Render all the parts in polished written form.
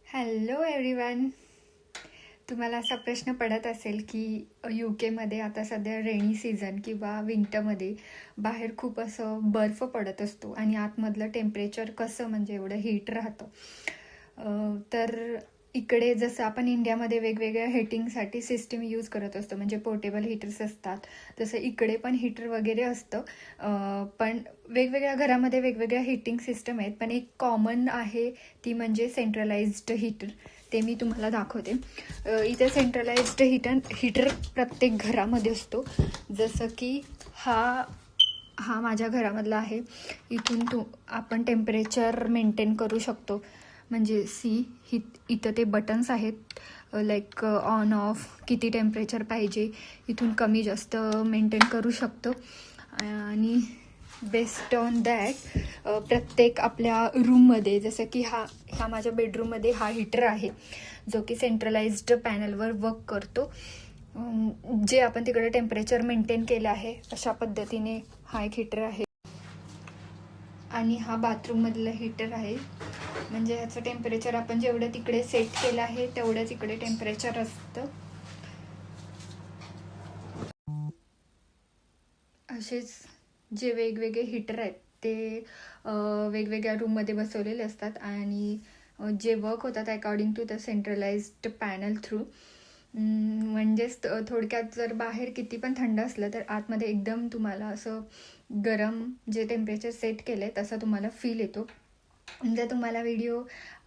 Hello everyone. तुम्हाला असा प्रश्न पडत असेल की UK मध्ये आता सध्या रेनी सीझन किंवा विंटरमध्ये बाहेर खूप असं बर्फ पडत असतो आणि आतमधलं टेम्परेचर कसं म्हणजे एवढं हीट राहतं. तर इकडे जसं आपण इंडियामध्ये वेगवेगळ्या हिटिंगसाठी सिस्टीम यूज करत असतो, म्हणजे पोर्टेबल हीटर्स असतात, तसं इकडे पण हीटर वगैरे असतं. पण वेगवेगळ्या घरामध्ये वेगवेगळ्या हीटिंग सिस्टम आहेत, पण एक कॉमन आहे ती सेंट्रलाइज्ड हीटर. ते मी तुम्हाला दाखवते. इथे सेंट्रलाइज्ड हीटर प्रत्येक घरामध्ये असतो. जसं की हा हा माझ्या घरामधला आहे. इथून आपण टेम्परेचर मेंटेन करू शकतो. म्हणजे इथं ते बटन्स आहेत, लाईक ऑन ऑफ, किती टेम्परेचर पाहिजे, इथून कमी जास्त मेंटेन करू शकतो. आणि बेस्ड ऑन दॅट प्रत्येक आपल्या रूममध्ये, जसं की ह्या माझ्या बेडरूममध्ये हा हीटर आहे, जो की सेंट्रलाइज्ड पॅनलवर वर्क करतो. जे आपण तिकडे टेम्परेचर मेंटेन केलं आहे अशा पद्धतीने हा एक हीटर आहे. आणि हा बाथरूममधलं हीटर आहे, म्हणजे ह्याचं टेम्परेचर आपण जेवढं तिकडे सेट केलं आहे तेवढंच इकडे टेम्परेचर असतं. असेच जे वेगवेगळे हीटर आहेत ते वेगवेगळ्या रूममध्ये बसवलेले असतात आणि जे वर्क होतात according to the centralised panel through. म्हणजेच थोडक्यात जर बाहेर किती पण थंड असलं तर आतमध्ये एकदम तुम्हाला असं गरम, जे टेम्परेचर सेट केलं आहे तसा तुम्हाला फील येतो. जर तुम्हाला व्हिडिओ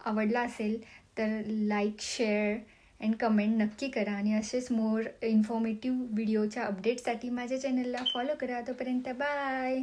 आवडला असेल तर लाईक, शेअर अँड कमेंट नक्की करा. आणि असेच मोर इन्फॉर्मेटिव्ह व्हिडिओच्या अपडेटसाठी माझ्या चॅनलला फॉलो करा. तोपर्यंत बाय.